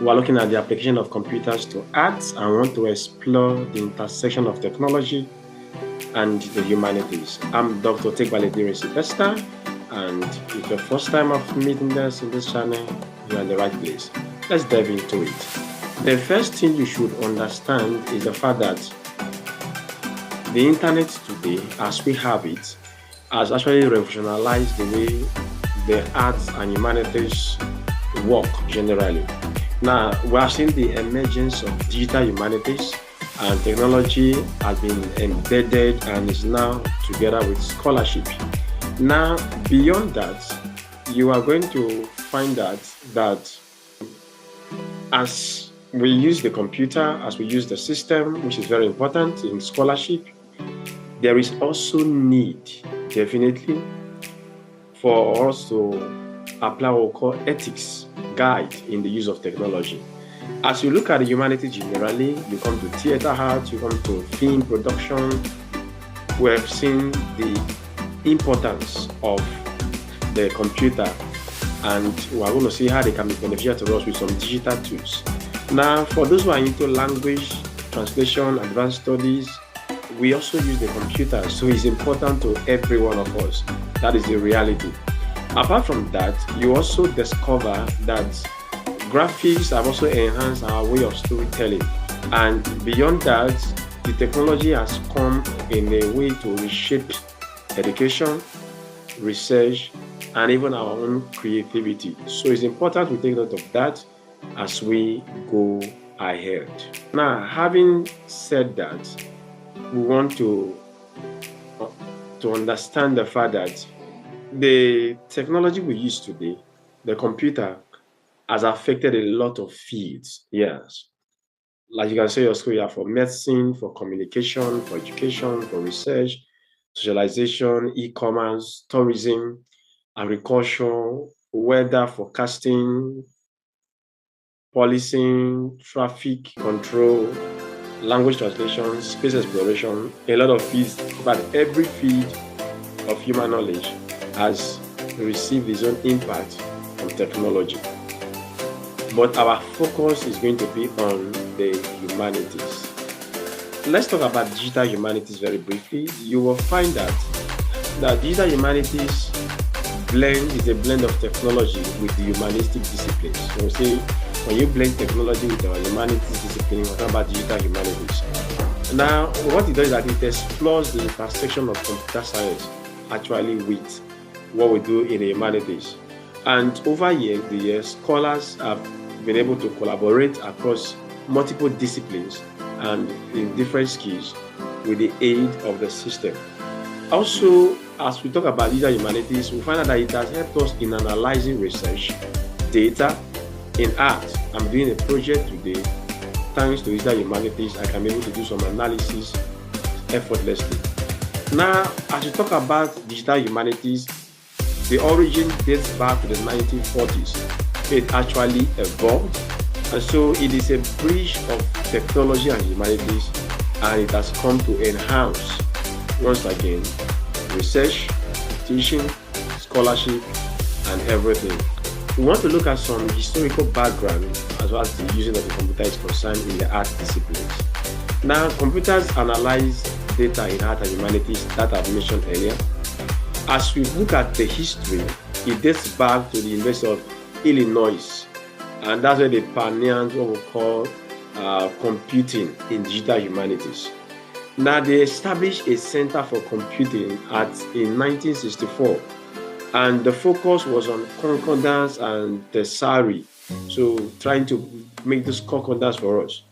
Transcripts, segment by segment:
We're looking at the application of computers to arts and want to explore the intersection of technology and the humanities. I'm Dr. Tegbaledire Sylvester, and if your first time of meeting us in this channel, you're in the right place. Let's dive into it. The first thing you should understand is the fact that the internet today, as we have it, has actually revolutionized the way the arts and humanities work generally. Now, we are seeing the emergence of digital humanities, and technology has been embedded and is now together with scholarship. Now, beyond that, you are going to find out that as we use the computer, as we use the system, which is very important in scholarship, there is also need, definitely, for us to apply what we call ethics guide in the use of technology. As you look at the humanities generally, you come to theater art, you come to film production, we have seen the importance of the computer, and we are going to see how they can be beneficial to us with some digital tools. Now, for those who are into language translation, advanced studies, we also use the computer, so it's important to every one of us. That is the reality. Apart from that, you also discover that graphics have also enhanced our way of storytelling. And beyond that, the technology has come in a way to reshape education, research, and even our own creativity. So it's important we take note of that as we go ahead. Now, having said that, we want to understand the fact that the technology we use today, the computer, has affected a lot of fields. Yes. Like you can say your school, you have for medicine, for communication, for education, for research, socialization, e-commerce, tourism, agriculture, weather forecasting, policing, traffic control, language translation, space exploration, a lot of fields, but every field of human knowledge has received its own impact from technology. But our focus is going to be on the humanities. Let's talk about digital humanities very briefly. You will find out that digital humanities is a blend of technology with the humanistic disciplines. So say, when you blend technology with our humanities discipline, we're talking about digital humanities. Now, what it does is that it explores the intersection of computer science actually with what we do in the humanities. And over the years, scholars have been able to collaborate across multiple disciplines and in different skills with the aid of the system. Also, as we talk about digital humanities, we find out that it has helped us in analyzing research data in art. I'm doing a project today. Thanks to digital humanities, I can be able to do some analysis effortlessly. Now, as we talk about digital humanities, the origin dates back to the 1940s. It actually evolved, and so it is a bridge of technology and humanities, and it has come to enhance, once again, research, teaching, scholarship, and everything. We want to look at some historical background as well as the using of the computer is concerned in the art disciplines. Now, computers analyze data in art and humanities that I've mentioned earlier. As we look at the history, it dates back to the University of Illinois, and that's where they pioneered what we call computing in digital humanities. Now, they established a center for computing in 1964, and the focus was on concordance and thesauri, so trying to make this concordance for us.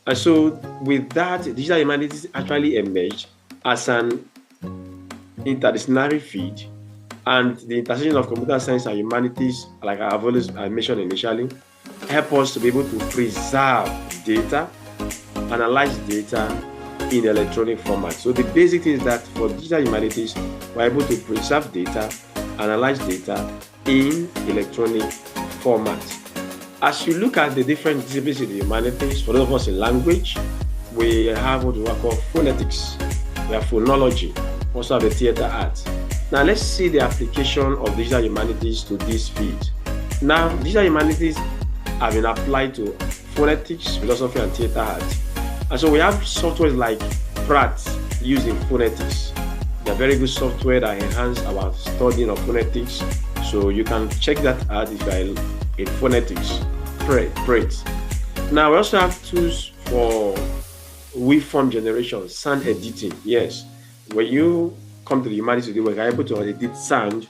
And so with that, digital humanities actually emerged as an interdisciplinary field, and the intersection of computer science and humanities, like I have always mentioned initially, help us to be able to preserve data, analyze data in electronic format. So the basic thing is that for digital humanities, we're able to preserve data, analyze data in electronic format. As you look at the different disciplines in the humanities, for those of us in language, we have what we call phonetics, we have phonology, also have the theater arts. Now let's see the application of digital humanities to this field. Now, digital humanities have been applied to phonetics, philosophy, and theater arts. And so we have softwares like Pratt used in phonetics. They're very good software that enhance our studying of phonetics. So you can check that out if you are in phonetics. Pratt. Now we also have tools for waveform generation, sound editing. Yes, when you come to the humanities today, we're able to edit sound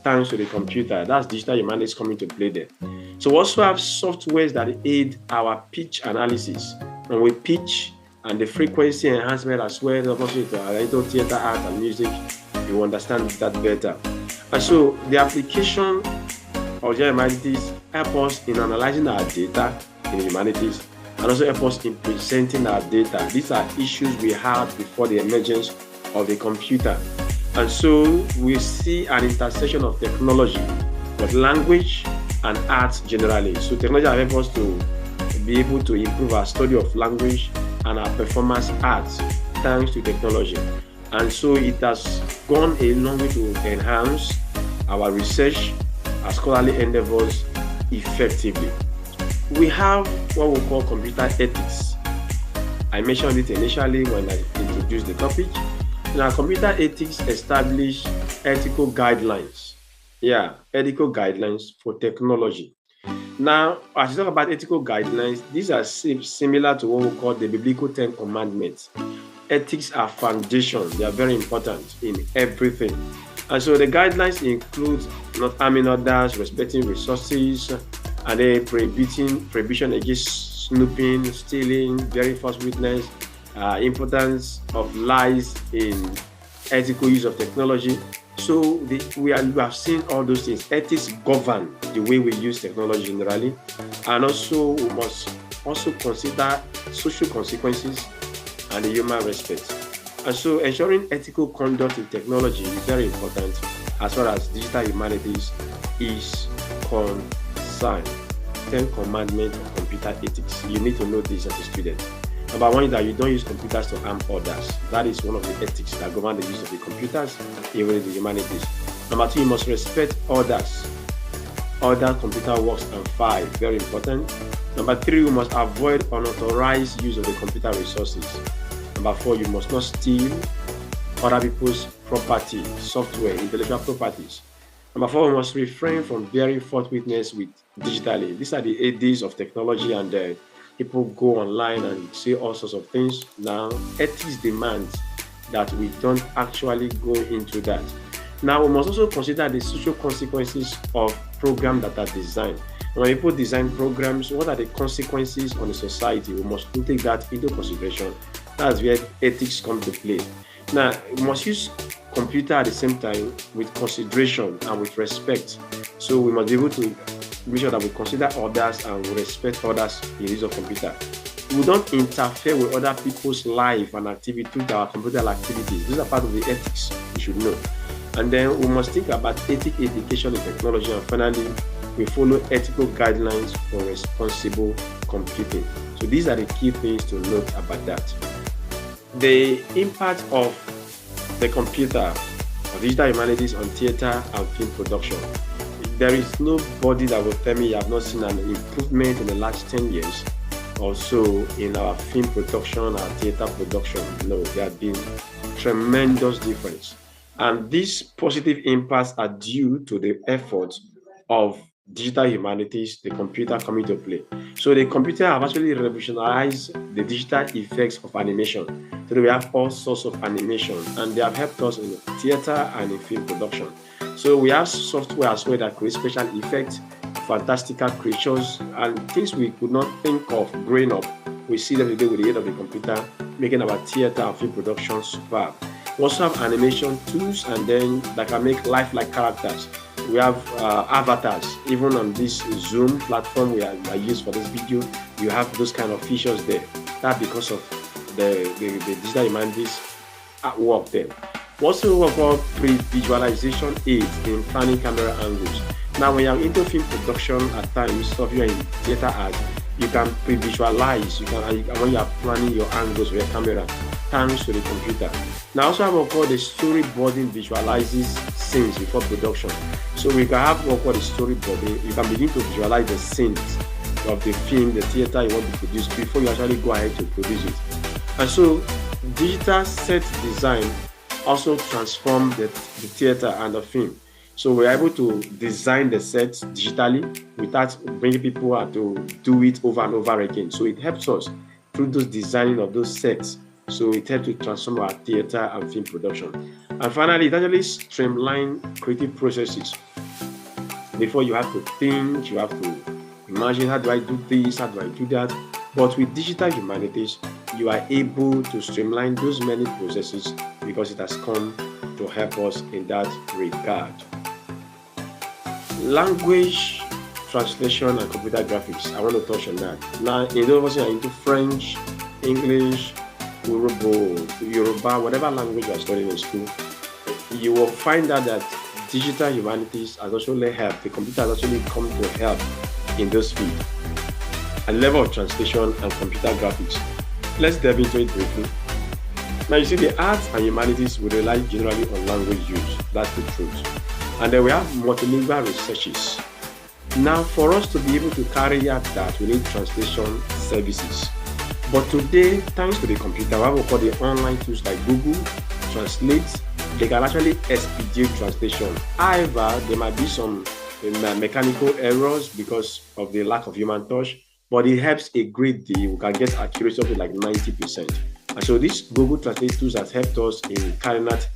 thanks to the computer. That's digital humanities coming to play there. So we also have softwares that aid our pitch analysis. And with pitch and the frequency enhancement as well, obviously to our theater, art, and music, you understand that better. And so the application of digital humanities help us in analyzing our data in humanities and also help us in presenting our data. These are issues we had before the emergence of the computer. And so we see an intersection of technology with language and arts generally. So technology has helped us to be able to improve our study of language and our performance arts thanks to technology. And so it has gone a long way to enhance our research, our scholarly endeavors effectively. We have what we call computer ethics. I mentioned it initially when I introduced the topic. Now, computer ethics establish ethical guidelines. Ethical guidelines for technology. Now, as you talk about ethical guidelines, these are similar to what we call the biblical 10 commandments. Ethics are foundation. They are very important in everything. And so the guidelines include not harming others, respecting resources, and then prohibition against snooping, stealing, bearing false witness, importance of lies in ethical use of technology. So we have seen all those things. Ethics govern the way we use technology generally, and also we must also consider social consequences and the human respect. And so ensuring ethical conduct in technology is very important as far as digital humanities is concerned. 10 commandments of computer ethics. You need to know this as a student. Number one is that you don't use computers to harm others. That is one of the ethics that govern the use of the computers, even in the humanities. Number two, you must respect others. Other computer works and file, very important. Number three, you must avoid unauthorized use of the computer resources. Number four, you must not steal other people's property, software, intellectual properties. Number four, we must refrain from bearing false witness with digitally. These are the 8 days of technology, and people go online and say all sorts of things. Now, ethics demands that we don't actually go into that. Now, we must also consider the social consequences of programs that are designed. When people design programs, what are the consequences on the society? We must take that into consideration. That's where ethics come to play. Now, we must use computer at the same time with consideration and with respect. So we must be able to make sure that we consider others and we respect others in the use of computer. We don't interfere with other people's life and activity through our computer activities. These are part of the ethics you should know. And then we must think about ethic education in technology. And finally, we follow ethical guidelines for responsible computing. So these are the key things to note about that. The impact of the computer or digital humanities on theater and film production. There is nobody that will tell me you have not seen an improvement in the last 10 years or so in our film production, our theater production. No, there have been tremendous difference. And these positive impacts are due to the efforts of digital humanities, the computer coming to play. So the computer have actually revolutionized the digital effects of animation. So we have all sorts of animation, and they have helped us in theater and in film production. So we have software as well that creates special effects, fantastical creatures, and things we could not think of growing up. We see them today with the aid of the computer, making our theater and film production superb. We also have animation tools, and then that can make lifelike characters. We have avatars. Even on this Zoom platform we are used for this video, you have those kind of features there. That's because of the digital humanities at work there. We also work on pre-visualization aids in planning camera angles. Now, when you're into film production at times, so if you're in theater art, you can pre-visualize. When you are planning your angles with your camera, thanks to the computer. Now, also have what called the storyboarding visualizes scenes before production. So we can have what called the storyboarding. You can begin to visualize the scenes of the film, the theater you want to produce before you actually go ahead to produce it. And so digital set design also transform the theater and the film. So we're able to design the sets digitally without bringing people out to do it over and over again. So it helps us through those designing of those sets. So it helps to transform our theater and film production. And finally, it actually streamlines creative processes. Before you have to think, you have to imagine, how do I do this, how do I do that? But with digital humanities, you are able to streamline those many processes because it has come to help us in that regard. Language translation and computer graphics, I want to touch on that. Now, in those of us who are into French, English, Yoruba, whatever language you are studying in school, you will find out that digital humanities has actually helped. The computer has actually come to help in those fields. A level of translation and computer graphics. Let's delve into it briefly. Now, you see, the arts and humanities will rely generally on language use. That's the truth. And then we have multilingual researches. Now, for us to be able to carry out that, we need translation services. But today, thanks to the computer, we have what we call the online tools like Google Translate. They can actually expedite translation. However, there might be some mechanical errors because of the lack of human touch, but it helps a great deal. We can get accuracy up to like 90%. And so this Google Translate tools has helped us in carrying out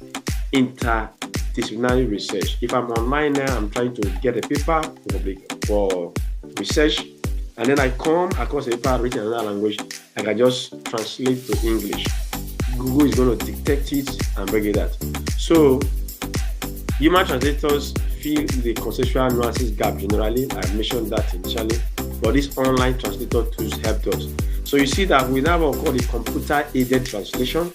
interdisciplinary research. If I'm online now, I'm trying to get a paper for research, and then I come across a paper written in another language, I can just translate to English. Google is going to detect it and bring it out. So human translators fill the conceptual nuances gap generally. I mentioned that initially, but these online translator tools helped us. So you see that we now have what we call the computer-aided translation,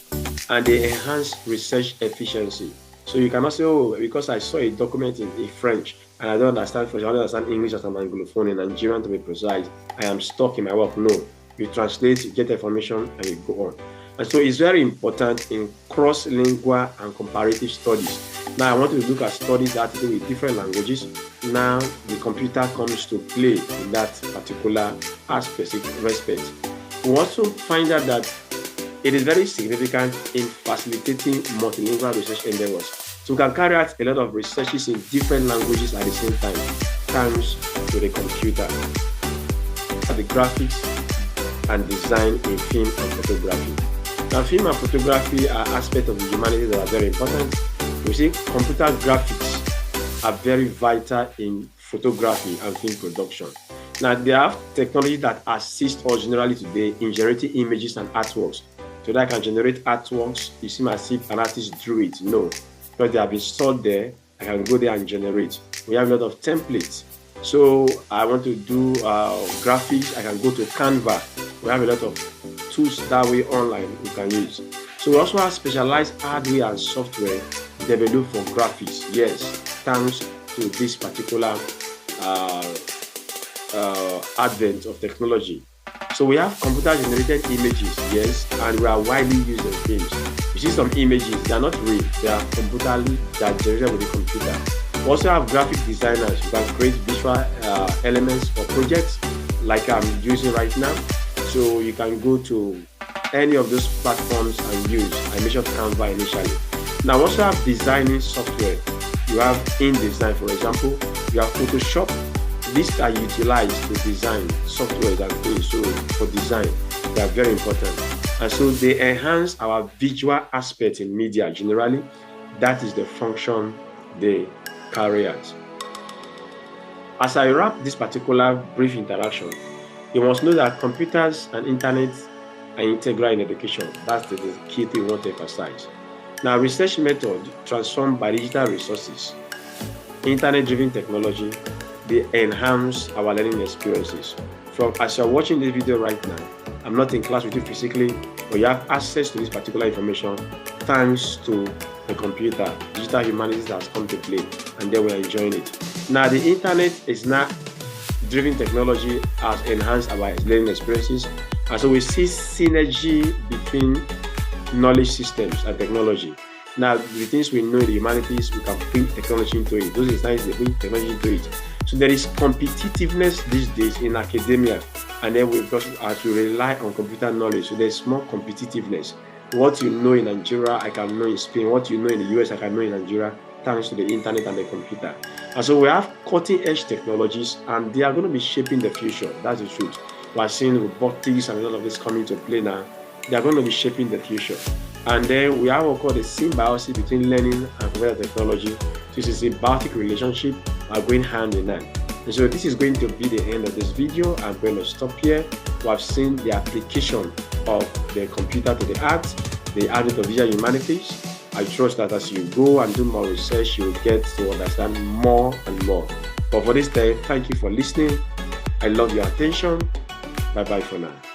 and they enhance research efficiency. So you cannot say, oh, because I saw a document in French and I don't understand French, I don't understand English as an Anglophone, in Nigerian to be precise, I am stuck in my work. No, you translate, you get information, and you go on. And so it's very important in cross-lingual and comparative studies. Now I want to look at studies that do with different languages. Now the computer comes to play in that particular aspect. We also find out that it is very significant in facilitating multilingual research endeavors. So we can carry out a lot of researches in different languages at the same time, thanks to the computer. The graphics and design in film and photography. Now, film and photography are aspects of the humanities that are very important. We see computer graphics are very vital in photography and film production. Now, they have technology that assists us generally today in generating images and artworks. So that I can generate artworks. You see as if an artist drew it. No, because they have been stored there, I can go there and generate. We have a lot of templates. So I want to do graphics, I can go to Canva. We have a lot of tools that way online we can use. So we also have specialized hardware and software developed for graphics. Yes, thanks to this particular advent of technology. So we have computer-generated images, yes, and we are widely used in films. You see some images, they are not real, they are computerly generated with the computer. We also have graphic designers who can create visual elements for projects like I'm using right now. So you can go to any of those platforms and use. I mentioned Canva initially. Now, we also have designing software. You have InDesign, for example. You have Photoshop. These are utilized to design software that goes so for design. They are very important. And so they enhance our visual aspect in media generally. That is the function they carry out. As I wrap this particular brief interaction, you must know that computers and internet are integral in education. That's the key thing we want to emphasize. Now, research method transformed by digital resources, internet-driven technology, they enhance our learning experiences. As you're watching this video right now, I'm not in class with you physically, but you have access to this particular information thanks to the computer. Digital humanities has come to play, and then we're enjoying it. Now, the internet is not driven technology has enhanced our learning experiences, and so we see synergy between knowledge systems and technology. Now, the things we know in the humanities, we can bring technology into it. Those instances, they bring technology into it. So So there is competitiveness these days in academia, and then because as we rely on computer knowledge, so there's more competitiveness. What you know in Nigeria, I can know in Spain. What you know in the US, I can know in Nigeria, thanks to the internet and the computer. And so we have cutting-edge technologies, and they are going to be shaping the future. That's the truth. We are seeing robotics and a lot of this coming to play now. They are going to be shaping the future. And then we have what called the symbiosis between learning and computer technology. This is a symbiotic relationship are going hand in hand. And so this is going to be the end of this video. I'm going to stop here. We have seen the application of the computer to the arts, the advent of digital humanities. I trust that as you go and do more research, you'll get to understand more and more. But for this day, thank you for listening. I love your attention. Bye-bye for now.